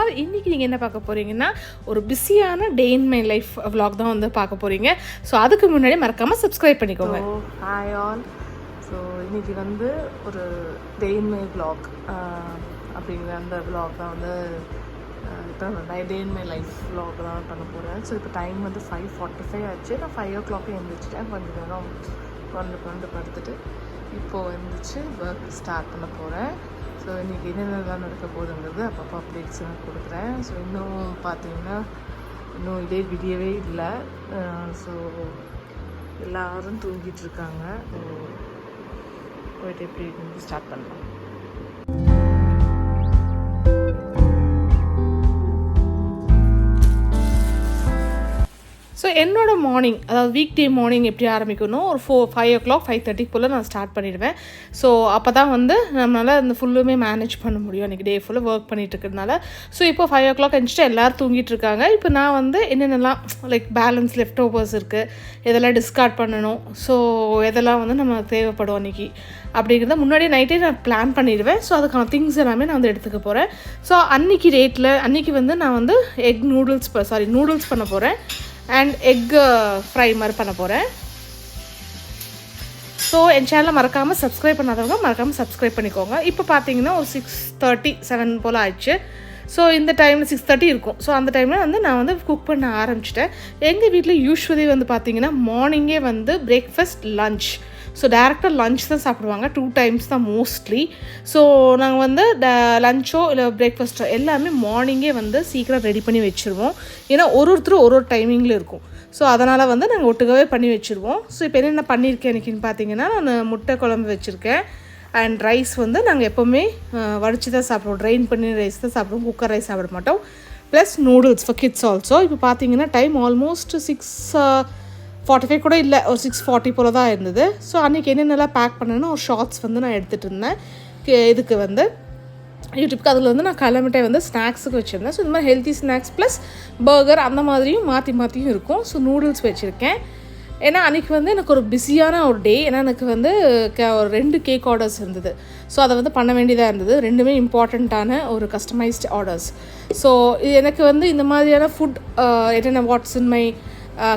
All. இன்றைக்கி நீங்கள் என்ன பார்க்க போகிறீங்கன்னா ஒரு பிஸியான டே இன் மை லைஃப் vlog தான் வந்து பார்க்க போகிறீங்க. ஸோ அதுக்கு முன்னாடி மறக்காமல் சப்ஸ்கிரைப் பண்ணிக்கோங்க. Hi all. ஸோ இன்றைக்கி வந்து ஒரு டே இன் மை vlog அப்படிங்கிற அந்த vlog தான் வந்து டே இன் மை லைஃப் vlog தான் பண்ண போகிறேன். ஸோ இப்போ டைம் வந்து 5:45 ஆச்சு. நான் 5 o'clock எழுந்திரிச்சிட்டேன். கொஞ்சம் நேரம் கொண்டு படுத்துட்டு இப்போது எழுந்திரிச்சு ஒர்க் ஸ்டார்ட் பண்ண போகிறேன். ஸோ இன்றைக்கி என்னென்னலாம் நடக்க போகுதுங்கிறது அப்பப்போ அப்டேட்ஸ் நான் கொடுக்குறேன். ஸோ இன்னும் பார்த்தீங்கன்னா இன்னும் இதே விடியவே இல்லை. ஸோ எல்லோரும் தூங்கிட்டுருக்காங்க. போய்ட்டு எப்படி ஸ்டார்ட் பண்ணலாம். ஸோ என்னோடய மார்னிங், அதாவது வீக் டே மார்னிங் எப்படி ஆரம்பிக்கணும், ஒரு 5 o'clock 5:30 போல் நான் ஸ்டார்ட் பண்ணிடுவேன். ஸோ அப்போ தான் வந்து நம்மளால் அந்த ஃபுல்லுமே மேனேஜ் பண்ண முடியும். அன்றைக்கி டே ஃபுல்லாக ஒர்க் பண்ணிகிட்டு இருக்கிறதுனால. ஸோ இப்போ 5 o'clock எழுந்துட்டு எல்லோரும் தூங்கிட்டு இருக்காங்க. இப்போ நான் வந்து என்னென்னலாம் லைக் பேலன்ஸ் லெஃப்ட் ஓவர்ஸ் இருக்குது, எதெல்லாம் டிஸ்கார்ட் பண்ணணும், ஸோ எதெல்லாம் வந்து நம்ம தேவைப்படும் அன்றைக்கி அப்படிங்கிறத முன்னாடியே நைட்டே நான் பிளான் பண்ணிடுவேன். ஸோ அதுக்கான திங்ஸ் எல்லாமே நான் வந்து எடுத்துக்க போகிறேன். ஸோ அன்றைக்கி வந்து நான் வந்து நூடுல்ஸ் பண்ண போகிறேன் அண்ட் எக் ஃப்ரை மாதிரி பண்ண போகிறேன். ஸோ என் சேனலை மறக்காமல் சப்ஸ்கிரைப் பண்ணாதவங்க மறக்காமல் சப்ஸ்கிரைப் பண்ணிக்கோங்க. இப்போ பார்த்தீங்கன்னா ஒரு 6:37 போல் ஆயிடுச்சு. ஸோ இந்த டைமில் 6:30 இருக்கும். ஸோ அந்த டைமில் வந்து நான் வந்து குக் பண்ண ஆரம்பிச்சிட்டேன். எங்கள் வீட்டில் யூஸ்வலி வந்து பார்த்திங்கன்னா மார்னிங்கே வந்து பிரேக்ஃபாஸ்ட் லன்ச், ஸோ டேரெக்டாக லன்ச் தான் சாப்பிடுவாங்க. 2 times தான் மோஸ்ட்லி. ஸோ நாங்கள் வந்து லன்ச்சோ இல்லை பிரேக்ஃபாஸ்ட்டோ எல்லாமே மார்னிங்கே வந்து சீக்கிரம் ரெடி பண்ணி வச்சுருவோம். ஏன்னா ஒருத்தரும் ஒரு டைமிங்கில் இருக்கும். ஸோ அதனால் வந்து நாங்கள் ஒட்டுக்கவே பண்ணி வச்சுருவோம். ஸோ இப்போ என்னென்ன பண்ணியிருக்கேன் எனக்குன்னு பார்த்தீங்கன்னா, நான் முட்டை குழம்பு வச்சுருக்கேன் அண்ட் ரைஸ் வந்து நாங்கள் எப்போவுமே வடித்து தான் சாப்பிடுவோம். ட்ரெயின் பண்ணி ரைஸ் தான் சாப்பிடுவோம், குக்கர் ரைஸ் சாப்பிட மாட்டோம். Plus noodles for kids also. இப்போ பார்த்தீங்கன்னா டைம் ஆல்மோஸ்ட் 6:45 கூட இல்லை, ஒரு 6:40 போல் தான் இருந்தது. ஸோ அன்றைக்கி என்னென்னலாம் பேக் பண்ணேன்னா ஒரு ஷார்ட்ஸ் வந்து நான் எடுத்துகிட்டு இருந்தேன். இதுக்கு வந்து யூடியூப்க்கு அதில் வந்து நான் கிளம்பிட்டே வந்து ஸ்நாக்ஸுக்கு வச்சுருந்தேன். ஸோ இந்த மாதிரி ஹெல்த்தி ஸ்நாக்ஸ் ப்ளஸ் பர்கர் அந்த மாதிரியும் மாற்றியும் இருக்கும். ஸோ நூடுல்ஸ் வச்சுருக்கேன். ஏன்னா அன்றைக்கி வந்து எனக்கு ஒரு பிஸியான ஒரு டே. ஏன்னா எனக்கு வந்து ஒரு 2 கேக் ஆர்டர்ஸ் இருந்தது. ஸோ அதை வந்து பண்ண வேண்டியதாக இருந்தது. 2மே இம்பார்ட்டண்ட்டான ஒரு கஸ்டமைஸ்டு ஆர்டர்ஸ். ஸோ இது எனக்கு வந்து இந்த மாதிரியான ஃபுட் என்னென்ன வாட்ஸ் இன் மை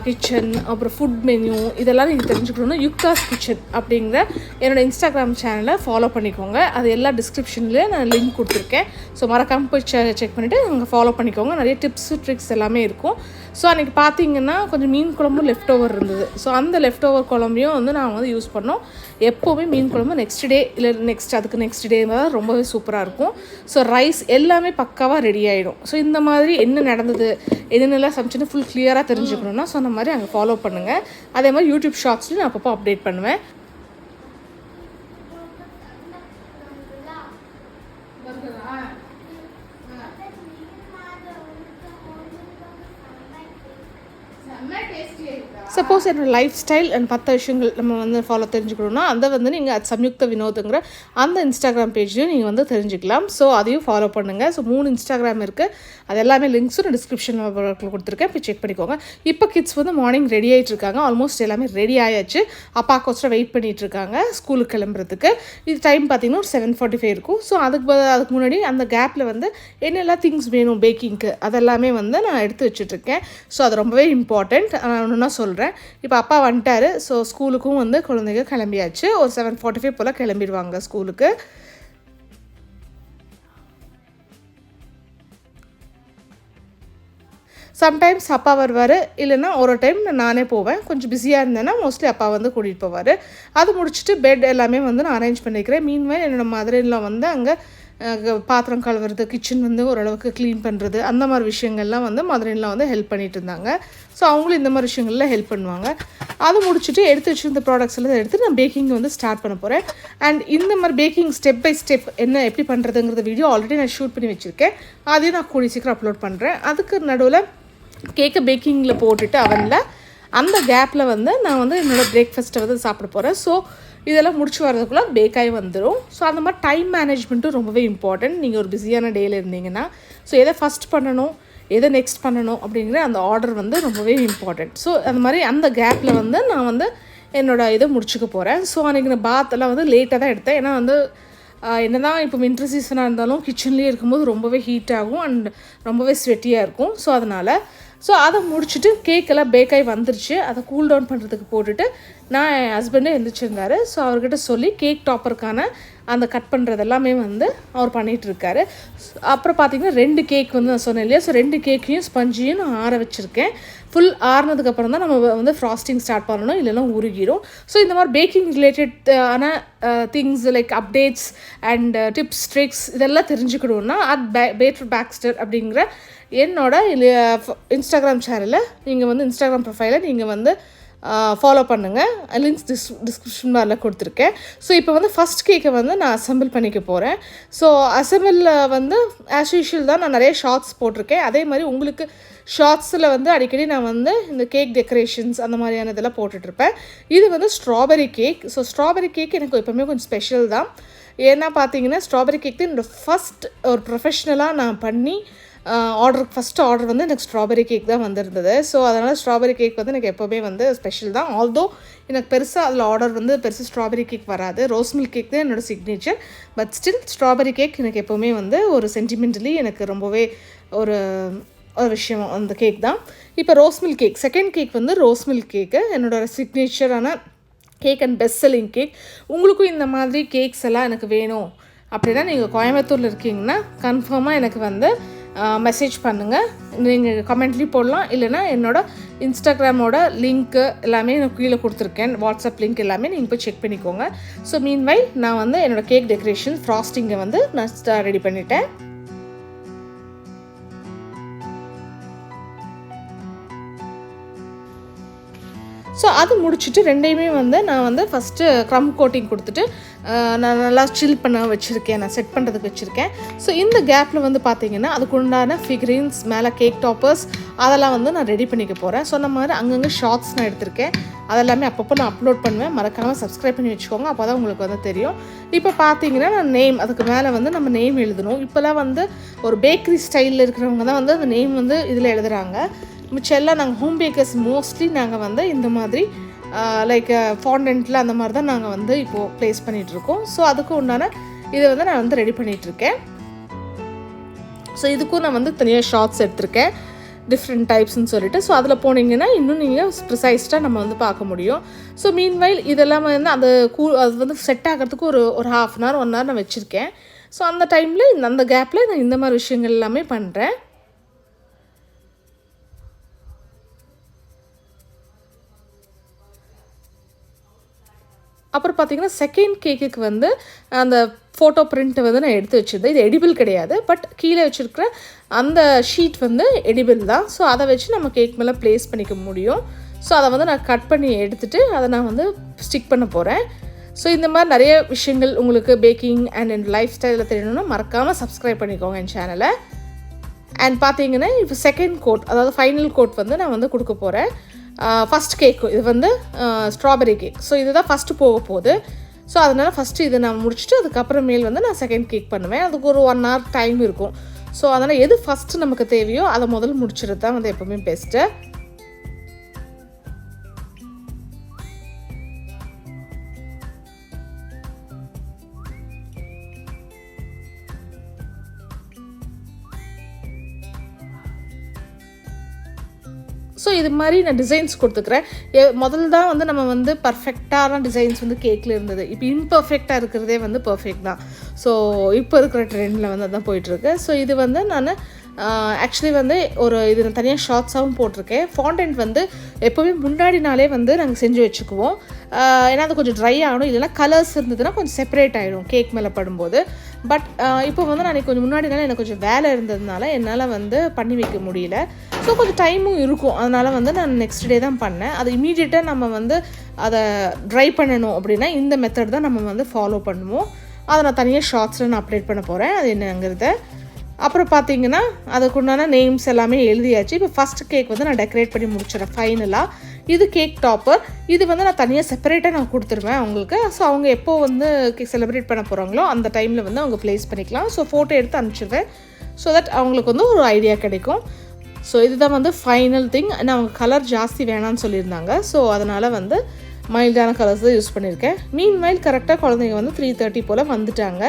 கிச்சன், அப்புறம் ஃபுட் மெனு இதெல்லாம் நீங்கள் தெரிஞ்சுக்கணுன்னா யுக்தாஸ் கிச்சன் அப்படிங்கிற என்னோடய இன்ஸ்டாகிராம் சேனலை ஃபாலோ பண்ணிக்கோங்க. அது எல்லா டிஸ்கிரிப்ஷன்லேயே நான் லிங்க் கொடுத்துருக்கேன். ஸோ மறக்காமல் போய் செக் பண்ணிவிட்டு அங்கே ஃபாலோ பண்ணிக்கோங்க. நிறைய டிப்ஸு ட்ரிக்ஸ் எல்லாமே இருக்கும். ஸோ அன்றைக்கி பார்த்தீங்கன்னா கொஞ்சம் மீன் குழம்பும் லெஃப்ட் ஓவர் இருந்தது. ஸோ அந்த லெஃப்ட் ஓவர் குழம்பையும் வந்து நான் வந்து யூஸ் பண்ணோம். எப்போவுமே மீன் குழம்பு நெக்ஸ்ட் டே இல்லை அதுக்கு நெக்ஸ்ட் டே தான் ரொம்பவே சூப்பராக இருக்கும். ஸோ ரைஸ் எல்லாமே பக்காவாக ரெடி ஆகிடும். ஸோ இந்த மாதிரி என்ன நடந்தது, என்னென்னலாம் சமைச்சுன்னு ஃபுல் கிளியராக தெரிஞ்சுக்கணுன்னா சொன்ன மாதிரி அங்கே ஃபாலோ பண்ணுங்கள். அதே மாதிரி யூடியூப் ஷார்ட்ஸ்லையும் நான் அப்பப்போ அப்டேட் பண்ணுவேன். சப்போஸ் என்னோடய லைஃப் ஸ்டைல் அண்ட் 10 விஷயங்கள் நம்ம வந்து ஃபாலோ தெரிஞ்சுக்கணுன்னா அதை வந்து நீங்கள் அது சம்யுக்த வினோதுங்கிற அந்த இன்ஸ்டாகிராம் பேஜ்லையும் நீங்கள் வந்து தெரிஞ்சுக்கலாம். ஸோ அதையும் ஃபாலோ பண்ணுங்கள். ஸோ 3 இன்ஸ்டாகிராம் இருக்குது. அது எல்லாமே லிங்க்ஸும் நான் டிஸ்கிரிப்ஷனில் கொடுத்துருக்கேன், போய் செக் பண்ணிக்கோங்க. இப்போ கிட்ஸ் வந்து மார்னிங் ரெடி ஆகிட்டு இருக்காங்க. ஆல்மோஸ்ட் எல்லாமே ரெடி ஆயாச்சு. அப்பாக்கோசரம் வெயிட் பண்ணிகிட்டு இருக்காங்க ஸ்கூலுக்கு கிளம்புறதுக்கு. இது டைம் பார்த்திங்கன்னா ஒரு 7:45 இருக்கும். ஸோ அதுக்கு முன்னாடி அந்த கேப்பில் வந்து என்னெல்லாம் திங்ஸ் வேணும் பேக்கிங்க்கு அதெல்லாமே வந்து நான் எடுத்து வச்சுட்ருக்கேன். ஸோ அது ரொம்பவே இம்பார்ட்டண்ட். நான் ஒன்றுனா சொல்கிறேன். இப்போ அப்பா வந்துட்டார். ஸோ ஸ்கூலுக்கும் வந்து குழந்தைங்க கிளம்பியாச்சு. ஒரு 7:45 போல் கிளம்பிடுவாங்க ஸ்கூலுக்கு. சம்டைம்ஸ் அப்பா வருவார், இல்லைன்னா ஒரு டைம் நானே போவேன். கொஞ்சம் பிஸியாக இருந்தேன்னா மோஸ்ட்லி அப்பா வந்து கூட்டிகிட்டு போவார். அது முடிச்சுட்டு பெட் எல்லாமே வந்து நான் அரேஞ்ச் பண்ணிக்கிறேன். மீன்வேல் என்னோடய மதுரையில் வந்து அங்கே பாத்திரம் கழுவுறது, கிச்சன் வந்து ஓரளவுக்கு க்ளீன் பண்ணுறது அந்த மாதிரி விஷயங்கள்லாம் வந்து மதுரையில் வந்து ஹெல்ப் பண்ணிகிட்டு இருந்தாங்க. ஸோ அவங்களும் இந்த மாதிரி விஷயங்கள்லாம் ஹெல்ப் பண்ணுவாங்க. அது முடிச்சுட்டு எடுத்து வச்சுருந்த ப்ராடக்ட்ஸ் எல்லாம் எடுத்து நான் பேக்கிங் வந்து ஸ்டார்ட் பண்ண போகிறேன். அண்ட் இந்த மாதிரி பேக்கிங் ஸ்டெப் பை ஸ்டெப் எப்படி பண்ணுறதுங்கிறத வீடியோ ஆல்ரெடி நான் ஷூட் பண்ணி வச்சுருக்கேன். அதையும் நான் கூடிய சீக்கிரம் அப்லோட் பண்ணுறேன். அதுக்கு நடுவில் கேக்கை பேக்கிங்கில் போட்டுட்டு அவனில் அந்த கேப்பில் வந்து நான் வந்து என்னோடய பிரேக்ஃபாஸ்ட்டை வந்து சாப்பிட போகிறேன். ஸோ இதெல்லாம் முடிச்சு வரதுக்குள்ளே பேக்காகி வந்துடும். ஸோ அந்த மாதிரி டைம் மேனேஜ்மெண்ட்டும் ரொம்பவே இம்பார்ட்டன்ட். நீங்கள் ஒரு பிஸியான டேயில் இருந்தீங்கன்னா ஸோ எதை ஃபஸ்ட் பண்ணணும், எதை நெக்ஸ்ட் பண்ணணும் அப்படிங்கிற அந்த ஆர்டர் வந்து ரொம்பவே இம்பார்ட்டண்ட். ஸோ அந்த மாதிரி அந்த கேப்பில் வந்து நான் வந்து என்னோடய இதை முடிச்சுக்க போகிறேன். ஸோ அன்றைக்கி நான் பாத்தெல்லாம் வந்து லேட்டாக தான் எடுத்தேன். ஏன்னா வந்து என்ன தான் இப்போ வின்டர் சீசனாக இருந்தாலும் கிச்சன்லேயே இருக்கும்போது ரொம்பவே ஹீட் ஆகும் அண்ட் ரொம்பவே ஸ்வெட்டியாக இருக்கும். ஸோ அதனால் அதை முடிச்சுட்டு கேக்கெல்லாம் பேக்காகி வந்துருச்சு. அதை கூல் டவுன் பண்ணுறதுக்கு போட்டுட்டு நான் என் ஹஸ்பண்டே எழுந்திரிச்சிருந்தாரு. ஸோ அவர்கிட்ட சொல்லி கேக் டாப்பருக்கான அந்த கட் பண்ணுறது எல்லாமே வந்து அவர் பண்ணிகிட்ருக்காரு. அப்புறம் பார்த்திங்கன்னா 2 கேக் வந்து நான் சொன்னேன் இல்லையா, ஸோ 2 கேக்கையும் ஸ்பஞ்சையும் நான் ஆற வச்சுருக்கேன். ஃபுல் ஆறுனதுக்கப்புறம் தான் நம்ம வந்து ஃப்ராஸ்டிங் ஸ்டார்ட் பண்ணணும், இல்லைன்னா உருகிடும். ஸோ இந்த மாதிரி பேக்கிங் ரிலேட்டட் ஆன things like updates and tips tricks இதெல்லாம் தெரிஞ்சுக்கணுன்னா பேட்டர் பேக்ஸ்டர் அப்படிங்கிற என்னோட இன்ஸ்டாகிராம் சேனலில் நீங்கள் வந்து இன்ஸ்டாகிராம் ப்ரொஃபைலை நீங்கள் வந்து ஃபாலோ பண்ணுங்கள். லிங்க்ஸ் டிஸ்கிரிப்ஷன் பாரில் கொடுத்துருக்கேன். ஸோ இப்போ வந்து ஃபஸ்ட் கேக்கை வந்து நான் அசம்பிள் பண்ணிக்க போகிறேன். ஸோ அசம்பிளில் வந்து ஆஸ் யூஷுவல் தான் நான் நிறைய ஷார்ட்ஸ் போட்டிருக்கேன். அதே மாதிரி உங்களுக்கு ஷார்ட்ஸில் வந்து அடிக்கடி நான் வந்து இந்த கேக் டெக்கரேஷன்ஸ் அந்த மாதிரியான இதெல்லாம் போட்டுட்ருப்பேன். இது வந்து strawberry cake. So strawberry cake எனக்கு எப்போவுமே கொஞ்சம் ஸ்பெஷல் தான். ஏன்னா பார்த்தீங்கன்னா ஸ்ட்ராபெரி கேக் தான் என்னோடய ஃபஸ்ட் ஒரு ப்ரொஃபஷ்னலாக நான் பண்ணி ஃபஸ்ட்டு ஆர்டர் வந்து எனக்கு ஸ்ட்ராபெரி கேக் தான் வந்திருந்தது. ஸோ அதனால் ஸ்ட்ராபெரி கேக் வந்து எனக்கு எப்போவுமே வந்து ஸ்பெஷல் தான். ஆல்தோ எனக்கு பெருசாக அதில் ஆர்டர் வந்து பெருசாக ஸ்ட்ராபெரி கேக் வராது. ரோஸ் மில்க் கேக் தான் என்னோடய signature. But still strawberry cake எனக்கு எப்போவுமே வந்து ஒரு சென்டிமெண்டலி எனக்கு ரொம்பவே ஒரு விஷயம் அந்த கேக் தான். இப்போ rose milk cake, second cake வந்து ரோஸ் மில்க் கேக்கு என்னோடய சிக்னேச்சரான cake and best selling cake. உங்களுக்கும் இந்த மாதிரி கேக்ஸ் எல்லாம் எனக்கு வேணும் அப்படின்னா நீங்கள் கோயம்புத்தூரில் இருக்கீங்கன்னா கன்ஃபார்மாக எனக்கு வந்து மெசேஜ் பண்ணுங்கள். நீங்கள் கமெண்ட்லேயும் போடலாம், இல்லைனா என்னோடய இன்ஸ்டாகிராமோட லிங்க்கு எல்லாமே நான் கீழே கொடுத்துருக்கேன். வாட்ஸ்அப் லிங்க் எல்லாமே நீங்கள் போய் செக் பண்ணிக்கோங்க. ஸோ மீன்வைல் நான் வந்து என்னோடய கேக் டெக்கரேஷன் ஃப்ராஸ்டிங்கை வந்து நான் ரெடி பண்ணிட்டேன். ஸோ அது முடிச்சுட்டு ரெண்டையுமே வந்து நான் வந்து ஃபஸ்ட்டு க்ரம் கோட்டிங் கொடுத்துட்டு நான் நல்லா சில் பண்ண வச்சுருக்கேன், நான் செட் பண்ணுறதுக்கு வச்சுருக்கேன். ஸோ இந்த கேப்பில் வந்து பார்த்திங்கன்னா அதுக்கு உண்டான ஃபிகரின்ஸ் மேலே கேக் டாப்பர்ஸ் அதெல்லாம் வந்து நான் ரெடி பண்ணிக்க போகிறேன். சொன்ன மாதிரி அங்கங்கே ஷார்ட்ஸ் நான் எடுத்திருக்கேன். அதெல்லாமே அப்பப்போ நான் அப்லோட் பண்ணுவேன். மறக்காமல் சப்ஸ்கிரைப் பண்ணி வச்சுக்கோங்க, அப்போ தான் உங்களுக்கு வந்து தெரியும். இப்போ பார்த்தீங்கன்னா நான் நேம், அதுக்கு மேலே வந்து நம்ம நேம் எழுதணும். இப்போலாம் வந்து ஒரு பேக்கரி ஸ்டைலில் இருக்கிறவங்க தான் வந்து அந்த நேம் வந்து இதில் எழுதுகிறாங்க. மிச்சம் எல்லாம் நாங்கள் ஹோம் பேக்கர்ஸ் மோஸ்ட்லி நாங்கள் வந்து இந்த மாதிரி லைக் ஃபாண்டன்ட்டில் அந்த மாதிரி தான் நாங்கள் வந்து இப்போது ப்ளேஸ் பண்ணிகிட்ருக்கோம். ஸோ அதுக்கு உண்டான இதை வந்து நான் வந்து ரெடி பண்ணிகிட்ருக்கேன். ஸோ இதுக்கும் நான் வந்து தனியாக ஷார்ட்ஸ் எடுத்திருக்கேன், டிஃப்ரெண்ட் டைப்ஸ்ன்னு சொல்லிட்டு. ஸோ அதில் போனீங்கன்னா இன்னும் நீங்கள் ப்ரிசைஸ்டாக நம்ம வந்து பார்க்க முடியும். ஸோ மீன்வைல் இதெல்லாம் வந்து அது வந்து செட் ஆகிறதுக்கு ஒரு 1/2 hour 1 hour நான் வச்சுருக்கேன். ஸோ அந்த டைமில் அந்த கேப்பில் நான் இந்த மாதிரி விஷயங்கள் எல்லாமே பண்ணுறேன். அப்புறம் பார்த்திங்கன்னா செகண்ட் கேக்குக்கு வந்து அந்த ஃபோட்டோ பிரிண்ட்டை வந்து நான் எடுத்து வச்சுருந்தேன். இது எடிபிள் கிடையாது, பட் கீழே வச்சுருக்கிற அந்த ஷீட் வந்து எடிபிள் தான். ஸோ அதை வச்சு நம்ம கேக் மேலே ப்ளேஸ் பண்ணிக்க முடியும். ஸோ அதை வந்து நான் கட் பண்ணி எடுத்துகிட்டு அதை நான் வந்து ஸ்டிக் பண்ண போகிறேன். ஸோ இந்த மாதிரி நிறைய விஷயங்கள் உங்களுக்கு பேக்கிங் அண்ட் என் லைஃப் ஸ்டைலில் தெரியணும்னா மறக்காமல் சப்ஸ்கிரைப் பண்ணிக்கோங்க என் சேனலை. அண்ட் பார்த்தீங்கன்னா இப்போ செகண்ட் கோட், அதாவது ஃபைனல் கோட் வந்து நான் வந்து கொடுக்க போகிறேன். ஃபஸ்ட் கேக்கு இது வந்து ஸ்ட்ராபெரி கேக். ஸோ இதுதான் ஃபஸ்ட்டு போக போகுது. ஸோ அதனால் ஃபஸ்ட்டு இதை நான் முடிச்சுட்டு அதுக்கப்புறமேல் வந்து நான் செகண்ட் கேக் பண்ணுவேன். அதுக்கு ஒரு 1 hour டைம் இருக்கும். ஸோ அதனால் எது ஃபஸ்ட்டு நமக்கு தேவையோ அதை முதல்ல முடிச்சுறது தான் வந்து எப்போவுமே பெஸ்ட்டு. ஸோ இது மாதிரி நான் டிசைன்ஸ் கொடுத்துக்கிறேன். முதல்ல தான் வந்து நம்ம வந்து பர்ஃபெக்டான டிசைன்ஸ் வந்து கேக்கில் இருந்தது. இப்போ இம்பர்ஃபெக்டாக இருக்கிறதே வந்து பர்ஃபெக்ட் தான். ஸோ இப்போ இருக்கிற ட்ரெண்டில் வந்து அதான் போயிட்டுருக்கு. ஸோ இது வந்து நான் ஆக்சுவலி வந்து இது நான் தனியாக ஷார்ட்ஸாகவும் போட்டிருக்கேன். ஃபாண்டன்ட் வந்து எப்போவுமே முன்னாடி நாளே வந்து நாங்கள் செஞ்சு வச்சுக்குவோம். ஏன்னா அது கொஞ்சம் ட்ரை ஆகணும், இல்லைனா கலர்ஸ் இருந்ததுன்னா கொஞ்சம் செப்பரேட் ஆகிடும் கேக் மேலே படும்போது. பட் இப்போ வந்து நான் கொஞ்சம் முன்னாடி நாள் எனக்கு கொஞ்சம் வேலை இருந்ததுனால என்னால் வந்து பண்ணி வைக்க முடியல. ஸோ கொஞ்சம் டைமும் இருக்கும். அதனால் வந்து நான் நெக்ஸ்ட் டே தான் பண்ணேன். அது இமீடியட்டாக நம்ம வந்து அதை ட்ரை பண்ணணும் அப்படின்னா இந்த மெத்தட் தான் நம்ம வந்து ஃபாலோ பண்ணுவோம். அதை நான் தனியாக ஷார்ட்ஸில் நான் அப்டேட் பண்ண போகிறேன், அது என்னங்கிறத. அப்புறம் பார்த்தீங்கன்னா அதுக்குண்டான நேம்ஸ் எல்லாமே எழுதியாச்சு. இப்போ ஃபஸ்ட் கேக் வந்து நான் டெக்கரேட் பண்ணி முடிச்சிடறேன் ஃபைனலாக. இது கேக் டாப்பர். இது வந்து நான் தனியாக செப்பரேட்டாக நான் கொடுத்துருவேன் அவங்களுக்கு. ஸோ அவங்க எப்போ வந்து கேக் செலிப்ரேட் பண்ண போகிறாங்களோ அந்த டைமில் வந்து அவங்க ப்ளேஸ் பண்ணிக்கலாம். ஸோ ஃபோட்டோ எடுத்து அனுப்பிச்சிடுவேன். ஸோ தட் அவங்களுக்கு வந்து ஒரு ஐடியா கிடைக்கும். ஸோ இதுதான் வந்து ஃபைனல் திங். நான் அவங்க கலர் ஜாஸ்தி வேணான்னு சொல்லியிருந்தாங்க. ஸோ அதனால் வந்து மைல்டான கலர்ஸ் தான் யூஸ் பண்ணியிருக்கேன். மீன்வைல் கரெக்டாக குழந்தைங்க வந்து 3:30 போல் வந்துட்டாங்க.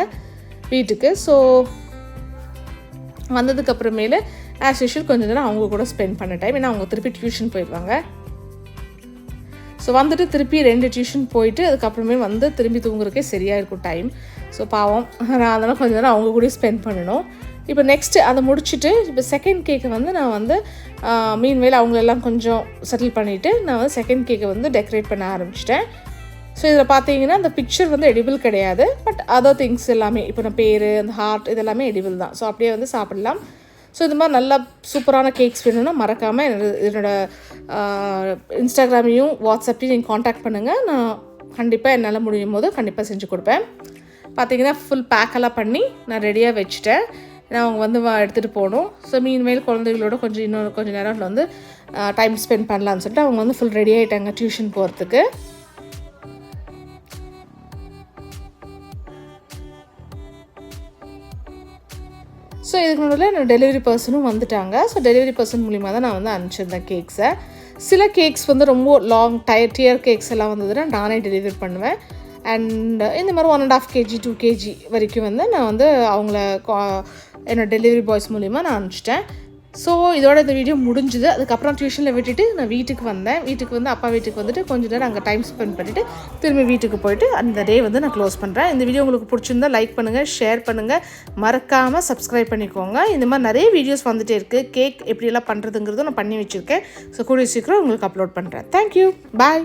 வீட்டுக்கு. ஸோ வந்ததுக்கப்புறமேலு ஆஸ் யூஷுவல் கொஞ்சம் நேரம் அவங்க கூட ஸ்பெண்ட் பண்ண டைம். ஏன்னா அவங்க திருப்பி டியூஷன் போயிடுவாங்க. ஸோ வந்துட்டு திருப்பி 2 டியூஷன் போயிட்டு அதுக்கப்புறமே வந்து திரும்பி தூங்குறதுக்கே சரியாக இருக்கும் டைம். ஸோ பாவம் நான் அதனால் கொஞ்சம் நேரம் அவங்க கூட ஸ்பெண்ட் பண்ணணும். இப்போ நெக்ஸ்ட்டு அதை முடிச்சுட்டு இப்போ செகண்ட் கேக்கை வந்து நான் வந்து மீன்வேல் அவங்களெல்லாம் கொஞ்சம் செட்டில் பண்ணிவிட்டு நான் வந்து செகண்ட் கேக்கை வந்து டெக்கரேட் பண்ண ஆரம்பிச்சிட்டேன். ஸோ இதில் பார்த்தீங்கன்னா அந்த பிக்சர் வந்து எடிபிள் கிடையாது, பட் அதர் திங்ஸ் எல்லாமே இப்போ நான் பேர் அந்த ஹார்ட் இதெல்லாமே எடிபிள் தான். ஸோ அப்படியே வந்து சாப்பிடலாம். ஸோ இது மாதிரி நல்லா சூப்பரான கேக்ஸ் வேணும்னா மறக்காமல் என்னோடய இன்ஸ்டாகிராமையும் வாட்ஸ்அப்பையும் நீங்கள் காண்டாக்ட் பண்ணுங்கள். நான் கண்டிப்பாக என்னால் முடியும் போது கண்டிப்பாக செஞ்சு கொடுப்பேன். பார்த்தீங்கன்னா ஃபுல் பேக்கெல்லாம் பண்ணி நான் ரெடியாக வச்சுட்டேன். நான் அவங்க வந்து எடுத்துகிட்டு போகணும். ஸோ மீன்மேல் குழந்தைகளோட இன்னும் கொஞ்சம் நேரம் வந்து டைம் ஸ்பெண்ட் பண்ணலான்னு சொல்லிட்டு அவங்க வந்து ஃபுல் ரெடி ஆகிட்டாங்க டியூஷன் போகிறதுக்கு. ஸோ இதுக்கு முன்னாடி என்னோட டெலிவரி பர்சனும் வந்துட்டாங்க. ஸோ டெலிவரி பர்சன் மூலிமா தான் நான் வந்து அனுப்பிச்சிருந்தேன் கேக்ஸை. சில கேக்ஸ் வந்து ரொம்ப லாங் டியர் கேக்ஸ் எல்லாம் வந்ததுன்னா நானே டெலிவரி பண்ணுவேன். அண்ட் இந்த மாதிரி 1.5 kg 2 kg வரைக்கும் வந்து நான் வந்து அவங்கள என்னோடய டெலிவரி பாய்ஸ் மூலிமா நான் அனுப்பிச்சிட்டேன். ஸோ இதோட இந்த வீடியோ முடிஞ்சுது. அதுக்கப்புறம் டியூஷனில் விட்டுட்டு நான் வீட்டுக்கு வந்தேன். வீட்டுக்கு வந்து அப்பா வீட்டுக்கு வந்துட்டு கொஞ்சம் நேரம் அங்கே டைம் ஸ்பெண்ட் பண்ணிவிட்டு திரும்பி வீட்டுக்கு போயிட்டு அந்த டே வந்து நான் க்ளோஸ் பண்ணுறேன். இந்த வீடியோ உங்களுக்கு பிடிச்சிருந்தா லைக் பண்ணுங்கள், ஷேர் பண்ணுங்கள், மறக்காமல் சப்ஸ்கிரைப் பண்ணிக்கோங்க. இந்த மாதிரி நிறைய வீடியோஸ் வந்துகிட்டே இருக்குது. கேக் எப்படியெல்லாம் பண்ணுறதுங்கிறதும் நான் பண்ணி வச்சுருக்கேன். ஸோ கூடிய சீக்கிரம் உங்களுக்கு அப்லோட் பண்ணுறேன். தேங்க்யூ, பாய்.